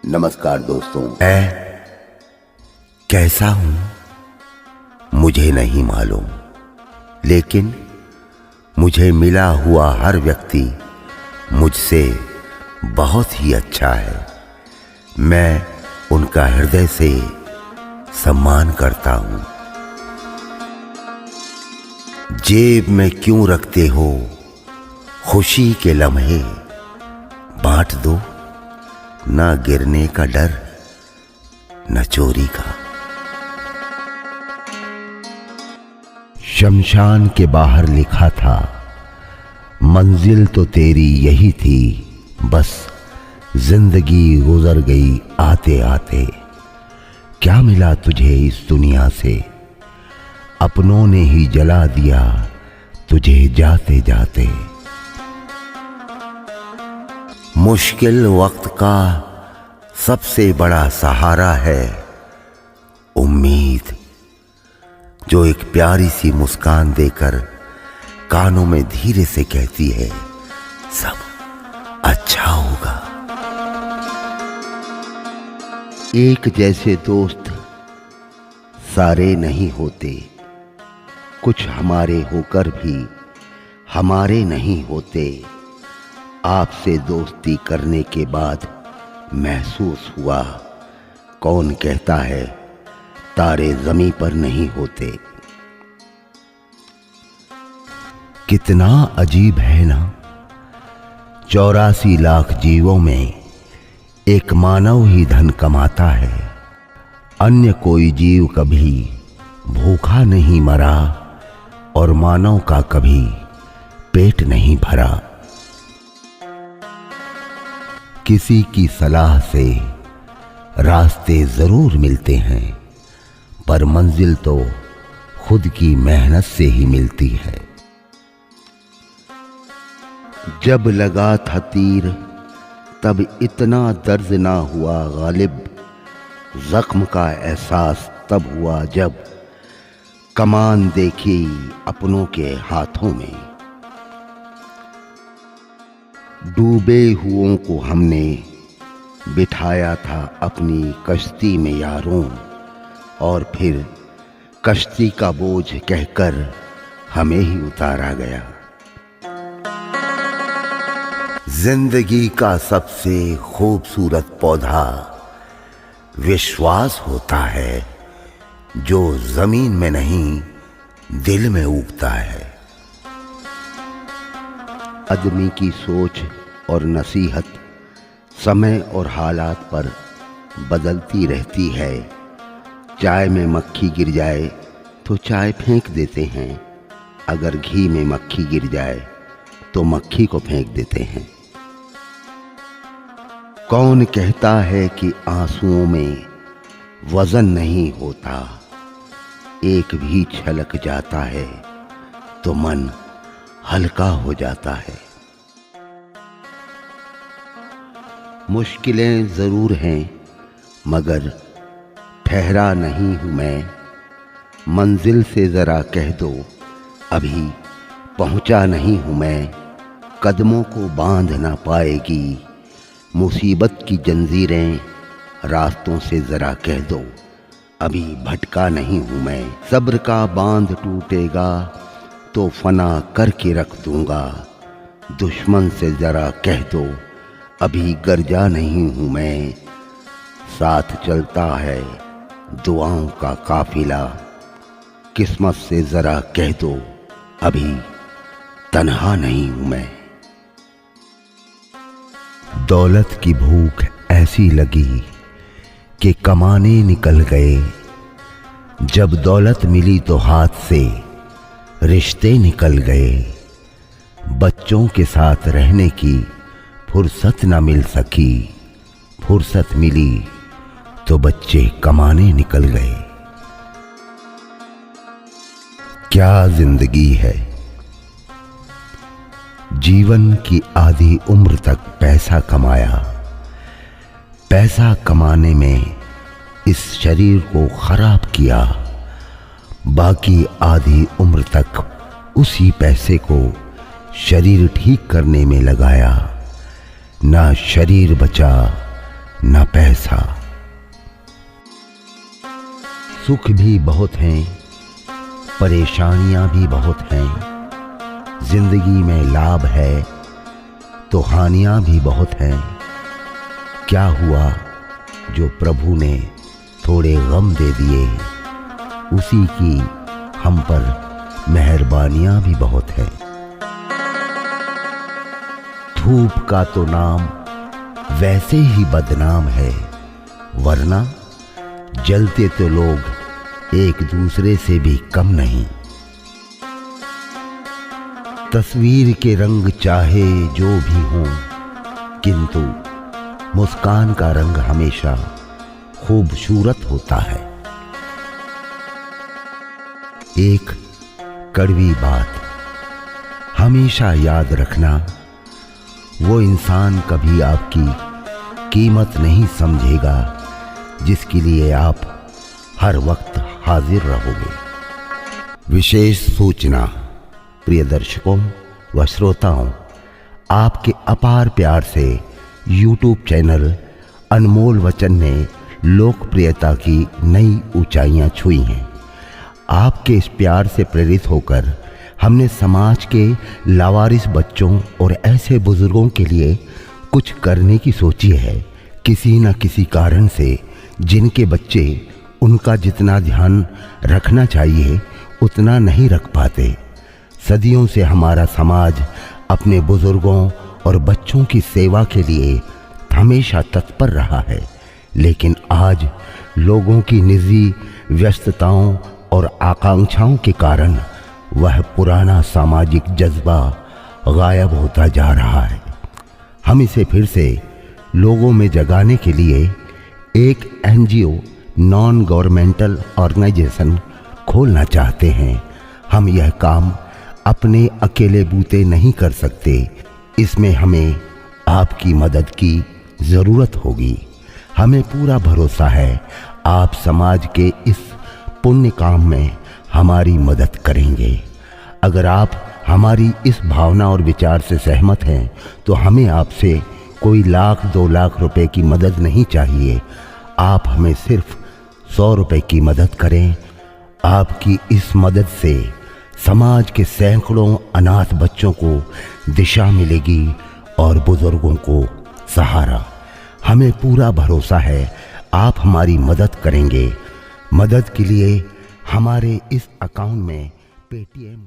नमस्कार दोस्तों। मैं कैसा हूं मुझे नहीं मालूम, लेकिन मुझे मिला हुआ हर व्यक्ति मुझसे बहुत ही अच्छा है। मैं उनका हृदय से सम्मान करता हूं। जेब में क्यों रखते हो खुशी के लम्हे, बांट दो, ना गिरने का डर न चोरी का। शमशान के बाहर लिखा था, मंजिल तो तेरी यही थी, बस जिंदगी गुजर गई आते आते। क्या मिला तुझे इस दुनिया से, अपनों ने ही जला दिया तुझे जाते जाते। मुश्किल वक्त का सबसे बड़ा सहारा है उम्मीद, जो एक प्यारी सी मुस्कान देकर कानों में धीरे से कहती है, सब अच्छा होगा। एक जैसे दोस्त सारे नहीं होते, कुछ हमारे होकर भी हमारे नहीं होते। आपसे दोस्ती करने के बाद महसूस हुआ, कौन कहता है तारे ज़मीं पर नहीं होते। कितना अजीब है ना, 84 लाख जीवों में एक मानव ही धन कमाता है। अन्य कोई जीव कभी भूखा नहीं मरा और मानव का कभी पेट नहीं भरा। किसी की सलाह से रास्ते जरूर मिलते हैं, पर मंजिल तो खुद की मेहनत से ही मिलती है। जब लगा था तीर तब इतना दर्द ना हुआ गालिब, जख्म का एहसास तब हुआ जब कमान देखी अपनों के हाथों में। डूबे हुओं को हमने बिठाया था अपनी कश्ती में यारों, और फिर कश्ती का बोझ कहकर हमें ही उतारा गया। जिंदगी का सबसे खूबसूरत पौधा विश्वास होता है, जो जमीन में नहीं दिल में उगता है। आदमी की सोच और नसीहत समय और हालात पर बदलती रहती है। चाय में मक्खी गिर जाए तो चाय फेंक देते हैं, अगर घी में मक्खी गिर जाए तो मक्खी को फेंक देते हैं। कौन कहता है कि आंसुओं में वजन नहीं होता, एक भी छलक जाता है तो मन हल्का हो जाता है। मुश्किलें जरूर हैं मगर ठहरा नहीं हूं मैं, मंजिल से जरा कह दो अभी पहुंचा नहीं हूं मैं। कदमों को बांध ना पाएगी मुसीबत की जंजीरें, रास्तों से जरा कह दो अभी भटका नहीं हूं मैं। सब्र का बांध टूटेगा तो फना करके रख दूंगा, दुश्मन से जरा कह दो अभी गर्जा नहीं हूं मैं। साथ चलता है दुआओं का काफिला, किस्मत से जरा कह दो अभी तन्हा नहीं हूं मैं। दौलत की भूख ऐसी लगी कि कमाने निकल गए, जब दौलत मिली तो हाथ से रिश्ते निकल गए। बच्चों के साथ रहने की फुर्सत न मिल सकी, फुर्सत मिली तो बच्चे कमाने निकल गए। क्या जिंदगी है, जीवन की आधी उम्र तक पैसा कमाया, पैसा कमाने में इस शरीर को खराब किया, बाकी आधी उम्र तक उसी पैसे को शरीर ठीक करने में लगाया। ना शरीर बचा न पैसा। सुख भी बहुत हैं, परेशानियां भी बहुत हैं। जिंदगी में लाभ है तो हानियां भी बहुत हैं। क्या हुआ जो प्रभु ने थोड़े गम दे दिए, उसी की हम पर मेहरबानियां भी बहुत हैं। धूप का तो नाम वैसे ही बदनाम है, वरना जलते तो लोग एक दूसरे से भी कम नहीं। तस्वीर के रंग चाहे जो भी हों, किंतु मुस्कान का रंग हमेशा खूबसूरत होता है। एक कड़वी बात हमेशा याद रखना, वो इंसान कभी आपकी कीमत नहीं समझेगा जिसके लिए आप हर वक्त हाजिर रहोगे। विशेष सूचना, प्रिय दर्शकों व श्रोताओं, आपके अपार प्यार से YouTube चैनल अनमोल वचन ने लोकप्रियता की नई ऊंचाइयां छुई हैं। आपके इस प्यार से प्रेरित होकर हमने समाज के लावारिस बच्चों और ऐसे बुजुर्गों के लिए कुछ करने की सोची है। किसी न किसी कारण से जिनके बच्चे उनका जितना ध्यान रखना चाहिए उतना नहीं रख पाते। सदियों से हमारा समाज अपने बुजुर्गों और बच्चों की सेवा के लिए हमेशा तत्पर रहा है, लेकिन आज लोगों की निजी व्यस्तताओं और आकांक्षाओं के कारण वह पुराना सामाजिक जज्बा गायब होता जा रहा है। हम इसे फिर से लोगों में जगाने के लिए एक NGO नॉन गवर्नमेंटल ऑर्गेनाइजेशन खोलना चाहते हैं। हम यह काम अपने अकेले बूते नहीं कर सकते, इसमें हमें आपकी मदद की ज़रूरत होगी। हमें पूरा भरोसा है आप समाज के इस पुण्य काम में हमारी मदद करेंगे। अगर आप हमारी इस भावना और विचार से सहमत हैं तो हमें आपसे कोई लाख 2 लाख रुपए की मदद नहीं चाहिए। आप हमें सिर्फ 100 रुपए की मदद करें। आपकी इस मदद से समाज के सैकड़ों अनाथ बच्चों को दिशा मिलेगी और बुजुर्गों को सहारा। हमें पूरा भरोसा है आप हमारी मदद करेंगे। मदद के लिए हमारे इस अकाउंट में पेटीएम